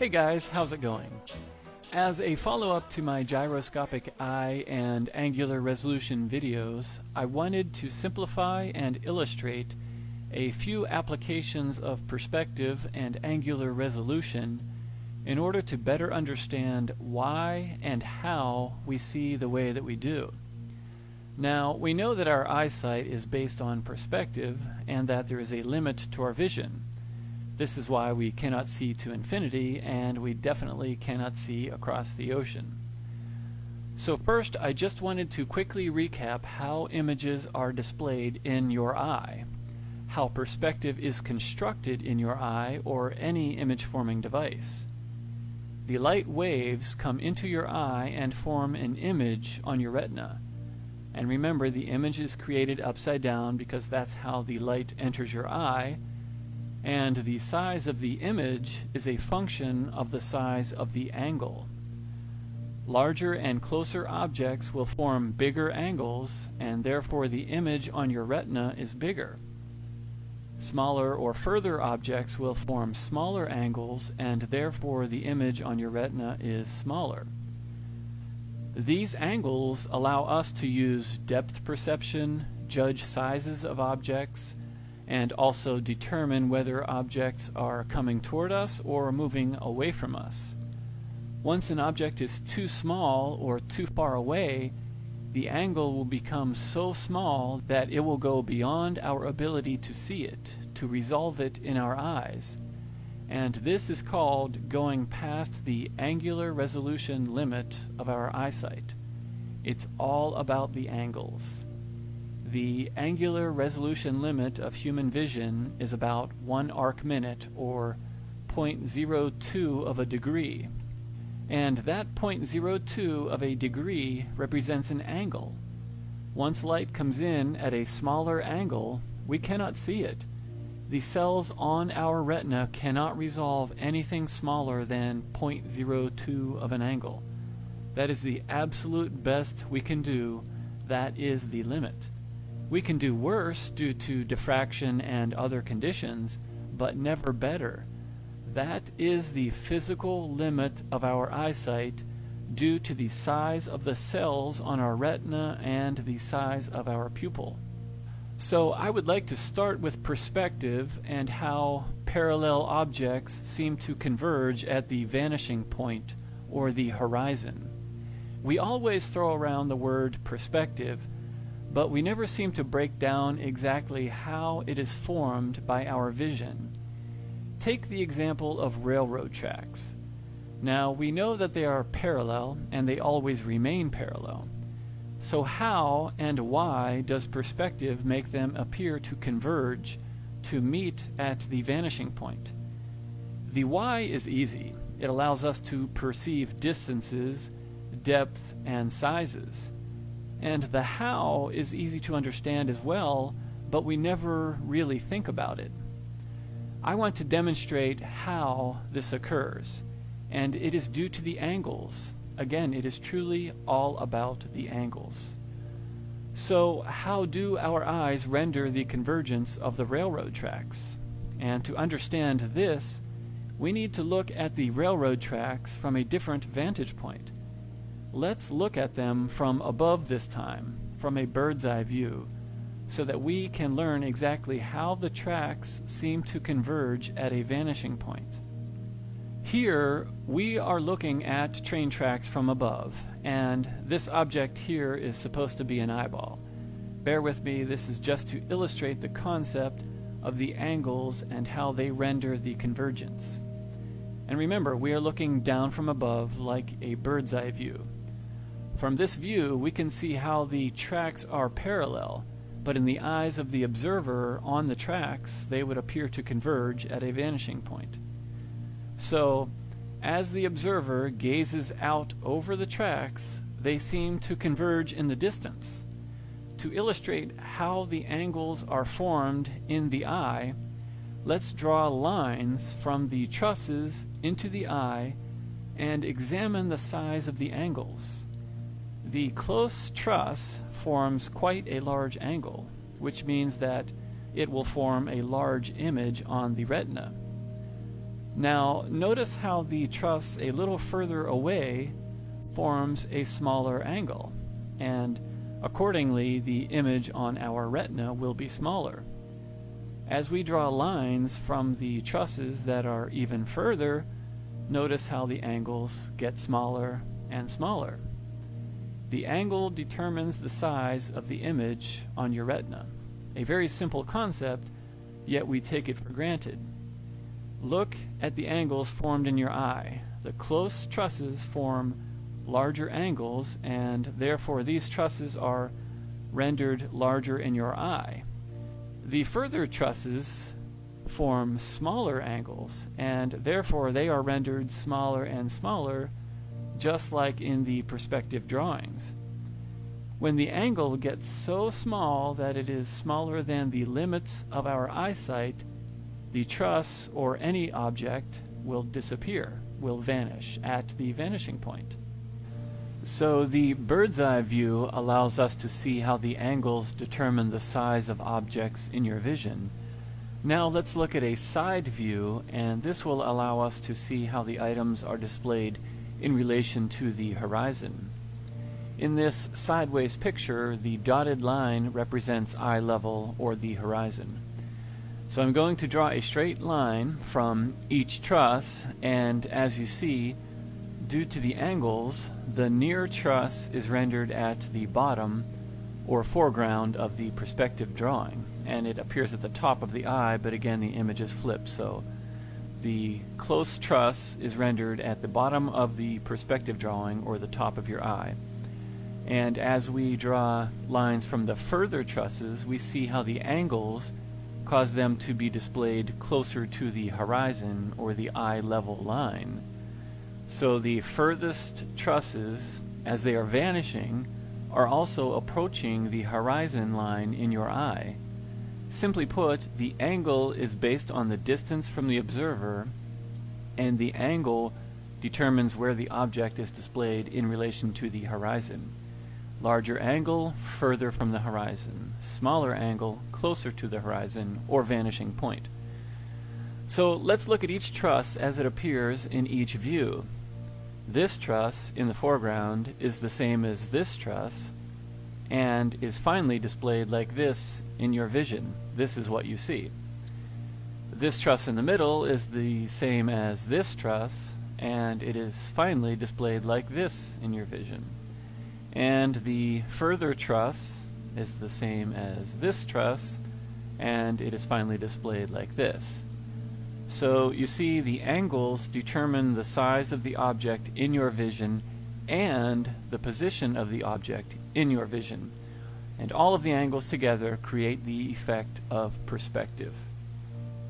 Hey guys, how's it going? As a follow-up to my gyroscopic eye and angular resolution videos, I wanted to simplify and illustrate a few applications of perspective and angular resolution in order to better understand why and how we see the way that we do. Now, we know that our eyesight is based on perspective and that there is a limit to our vision. This is why we cannot see to infinity, and we definitely cannot see across the ocean. So first, I just wanted to quickly recap how images are displayed in your eye, how perspective is constructed in your eye or any image-forming device. The light waves come into your eye and form an image on your retina. And remember, the image is created upside down because that's how the light enters your eye, and the size of the image is a function of the size of the angle. Larger and closer objects will form bigger angles, and therefore the image on your retina is bigger. Smaller or further objects will form smaller angles, and therefore the image on your retina is smaller. These angles allow us to use depth perception, judge sizes of objects, and also determine whether objects are coming toward us or moving away from us. Once an object is too small or too far away, the angle will become so small that it will go beyond our ability to see it, to resolve it in our eyes. And this is called going past the angular resolution limit of our eyesight. It's all about the angles. The angular resolution limit of human vision is about 1 arc minute, or 0.02 of a degree. And that 0.02 of a degree represents an angle. Once light comes in at a smaller angle, we cannot see it. The cells on our retina cannot resolve anything smaller than 0.02 of an angle. That is the absolute best we can do. That is the limit. We can do worse due to diffraction and other conditions, but never better. That is the physical limit of our eyesight due to the size of the cells on our retina and the size of our pupil. So I would like to start with perspective and how parallel objects seem to converge at the vanishing point or the horizon. We always throw around the word perspective, but we never seem to break down exactly how it is formed by our vision. Take the example of railroad tracks. Now, we know that they are parallel and they always remain parallel. So how and why does perspective make them appear to converge, to meet at the vanishing point? The why is easy. It allows us to perceive distances, depth, and sizes. And the how is easy to understand as well, but we never really think about it. I want to demonstrate how this occurs, and it is due to the angles. Again, it is truly all about the angles. So, how do our eyes render the convergence of the railroad tracks? And to understand this, we need to look at the railroad tracks from a different vantage point. Let's look at them from above this time, from a bird's eye view, so that we can learn exactly how the tracks seem to converge at a vanishing point. Here, we are looking at train tracks from above, and this object here is supposed to be an eyeball. Bear with me, this is just to illustrate the concept of the angles and how they render the convergence. And remember, we are looking down from above like a bird's eye view. From this view, we can see how the tracks are parallel, but in the eyes of the observer on the tracks, they would appear to converge at a vanishing point. So, as the observer gazes out over the tracks, they seem to converge in the distance. To illustrate how the angles are formed in the eye, let's draw lines from the trusses into the eye and examine the size of the angles. The close truss forms quite a large angle, which means that it will form a large image on the retina. Now, notice how the truss a little further away forms a smaller angle, and accordingly the image on our retina will be smaller. As we draw lines from the trusses that are even further, notice how the angles get smaller and smaller. The angle determines the size of the image on your retina. A very simple concept, yet we take it for granted. Look at the angles formed in your eye. The close trusses form larger angles, and therefore these trusses are rendered larger in your eye. The further trusses form smaller angles, and therefore they are rendered smaller and smaller, just like in the perspective drawings. When the angle gets so small that it is smaller than the limits of our eyesight, the truss or any object will disappear, will vanish at the vanishing point. So the bird's eye view allows us to see how the angles determine the size of objects in your vision. Now let's look at a side view, and this will allow us to see how the items are displayed in relation to the horizon. In this sideways picture, the dotted line represents eye level or the horizon. So I'm going to draw a straight line from each truss, and as you see, due to the angles, the near truss is rendered at the bottom or foreground of the perspective drawing, and it appears at the top of the eye, but again the image is flipped, so the close truss is rendered at the bottom of the perspective drawing or the top of your eye. And as we draw lines from the further trusses, we see how the angles cause them to be displayed closer to the horizon or the eye level line. So the furthest trusses, as they are vanishing, are also approaching the horizon line in your eye. Simply put, the angle is based on the distance from the observer, and the angle determines where the object is displayed in relation to the horizon. Larger angle, further from the horizon. Smaller angle, closer to the horizon or vanishing point. So let's look at each truss as it appears in each view. This truss in the foreground is the same as this truss and is finally displayed like this in your vision. This is what you see. This truss in the middle is the same as this truss, and it is finally displayed like this in your vision. And the further truss is the same as this truss, and it is finally displayed like this. So you see, the angles determine the size of the object in your vision and the position of the object in your vision. And all of the angles together create the effect of perspective.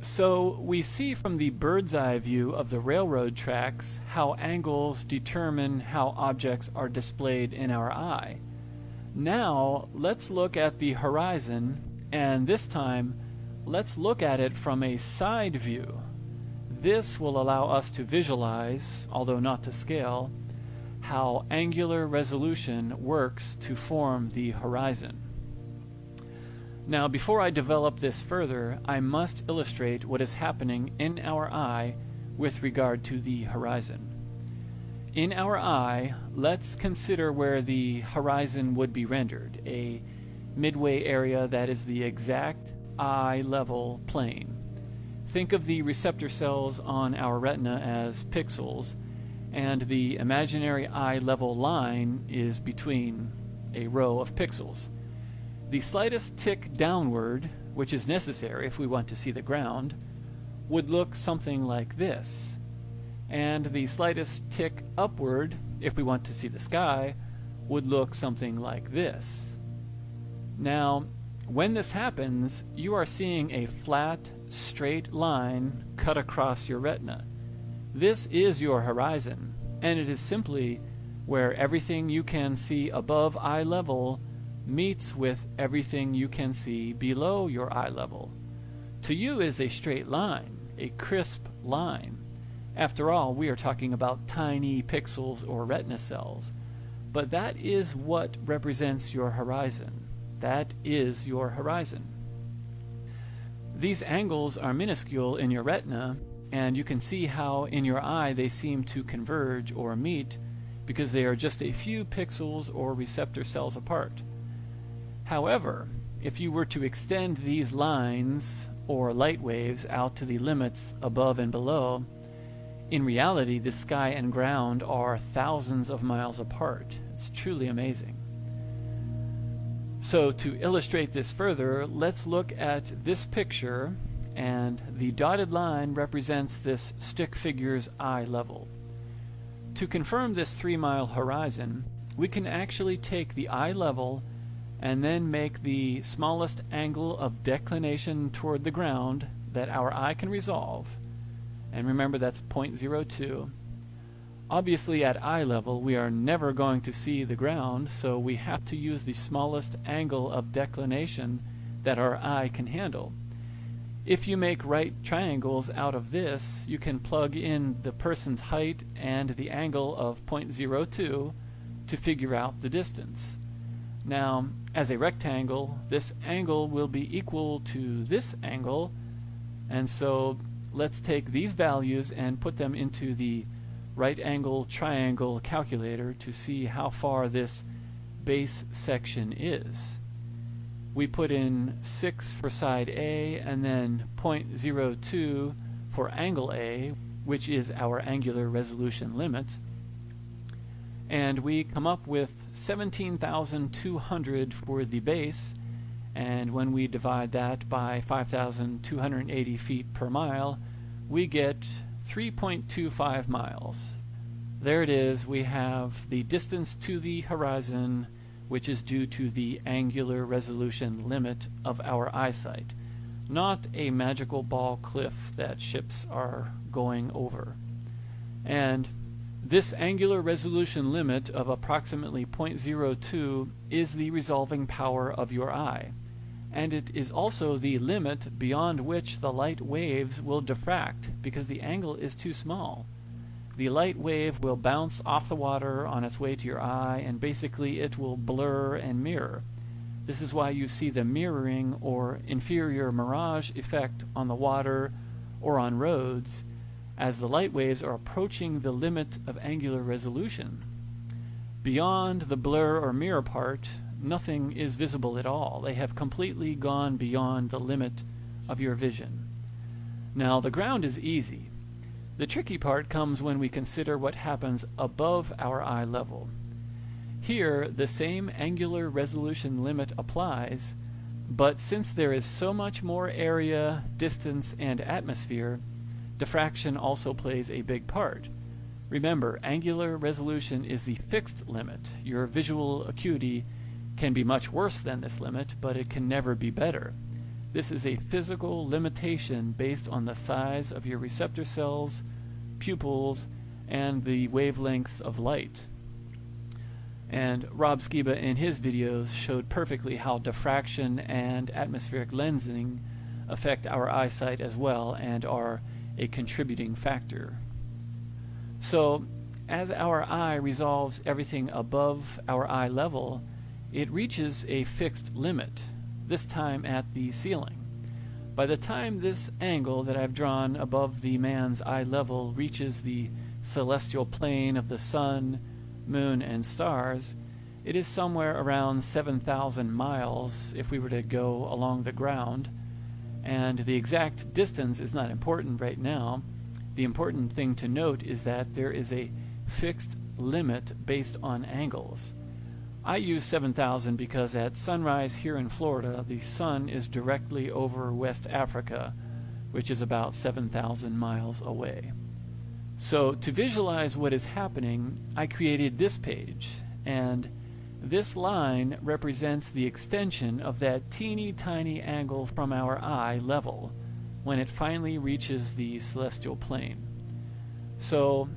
So we see from the bird's eye view of the railroad tracks how angles determine how objects are displayed in our eye. Now let's look at the horizon, and this time let's look at it from a side view. This will allow us to visualize, although not to scale, how angular resolution works to form the horizon. Now, before I develop this further, I must illustrate what is happening in our eye with regard to the horizon. In our eye, let's consider where the horizon would be rendered, a midway area that is the exact eye level plane. Think of the receptor cells on our retina as pixels, and the imaginary eye level line is between a row of pixels. The slightest tick downward, which is necessary if we want to see the ground, would look something like this. And the slightest tick upward, if we want to see the sky, would look something like this. Now, when this happens, you are seeing a flat, straight line cut across your retina. This is your horizon, and it is simply where everything you can see above eye level meets with everything you can see below your eye level. To you is a straight line, a crisp line. After all, we are talking about tiny pixels or retina cells, but that is what represents your horizon. That is your horizon. These angles are minuscule in your retina, and you can see how in your eye they seem to converge or meet because they are just a few pixels or receptor cells apart. However, if you were to extend these lines or light waves out to the limits above and below, in reality the sky and ground are thousands of miles apart. It's truly amazing. So to illustrate this further, let's look at this picture, and the dotted line represents this stick figure's eye level. To confirm this 3-mile horizon, we can actually take the eye level and then make the smallest angle of declination toward the ground that our eye can resolve, and remember that's 0.02. Obviously at eye level we are never going to see the ground, so we have to use the smallest angle of declination that our eye can handle. If you make right triangles out of this, you can plug in the person's height and the angle of 0.02 to figure out the distance. Now, as a rectangle, this angle will be equal to this angle, and so let's take these values and put them into the right angle triangle calculator to see how far this base section is. We put in 6 for side A and then 0.02 for angle A, which is our angular resolution limit, and we come up with 17,200 for the base, and when we divide that by 5,280 feet per mile, we get 3.25 miles. There it is. We have the distance to the horizon, which is due to the angular resolution limit of our eyesight, not a magical ball cliff that ships are going over. And this angular resolution limit of approximately 0.02 is the resolving power of your eye, and it is also the limit beyond which the light waves will diffract because the angle is too small. The light wave will bounce off the water on its way to your eye, and basically it will blur and mirror. This is why you see the mirroring or inferior mirage effect on the water or on roads, as the light waves are approaching the limit of angular resolution. Beyond the blur or mirror part, nothing is visible at all. They have completely gone beyond the limit of your vision. Now, the ground is easy. The tricky part comes when we consider what happens above our eye level. Here, the same angular resolution limit applies, but since there is so much more area, distance, and atmosphere, diffraction also plays a big part. Remember, angular resolution is the fixed limit. Your visual acuity can be much worse than this limit, but it can never be better. This is a physical limitation based on the size of your receptor cells, pupils, and the wavelengths of light. And Rob Skiba in his videos showed perfectly how diffraction and atmospheric lensing affect our eyesight as well and are a contributing factor. So, as our eye resolves everything above our eye level, it reaches a fixed limit, this time at the ceiling. By the time this angle that I've drawn above the man's eye level reaches the celestial plane of the sun, moon, and stars, it is somewhere around 7,000 miles if we were to go along the ground, and the exact distance is not important right now. The important thing to note is that there is a fixed limit based on angles. I use 7,000 because at sunrise here in Florida, the sun is directly over West Africa, which is about 7,000 miles away. So to visualize what is happening, I created this page, and this line represents the extension of that teeny tiny angle from our eye level when it finally reaches the celestial plane. So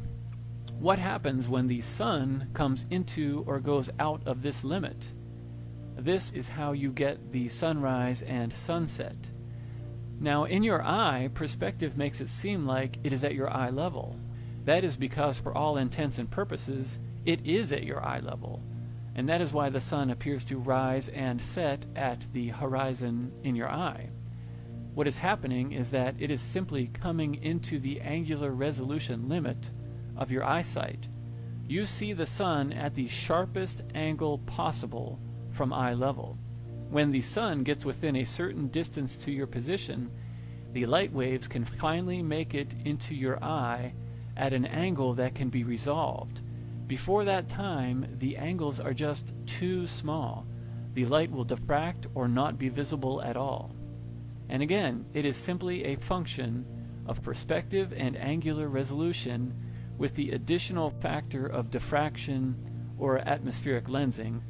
what happens when the sun comes into or goes out of this limit? This is how you get the sunrise and sunset. Now, in your eye, perspective makes it seem like it is at your eye level. That is because, for all intents and purposes, it is at your eye level. And that is why the sun appears to rise and set at the horizon in your eye. What is happening is that it is simply coming into the angular resolution limit of your eyesight. You see the sun at the sharpest angle possible from eye level. When the sun gets within a certain distance to your position, the light waves can finally make it into your eye at an angle that can be resolved. Before that time, the angles are just too small. The light will diffract or not be visible at all. And again, it is simply a function of perspective and angular resolution with the additional factor of diffraction or atmospheric lensing.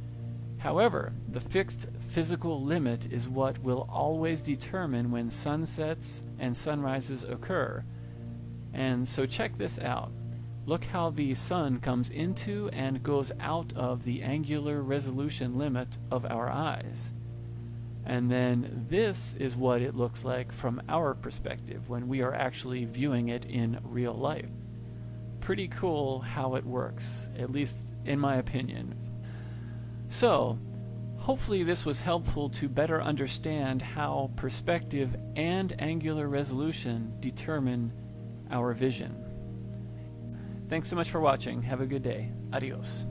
However, the fixed physical limit is what will always determine when sunsets and sunrises occur. And so check this out. Look how the sun comes into and goes out of the angular resolution limit of our eyes. And then this is what it looks like from our perspective when we are actually viewing it in real life. Pretty cool how it works, at least in my opinion. So, hopefully this was helpful to better understand how perspective and angular resolution determine our vision. Thanks so much for watching. Have a good day. Adios.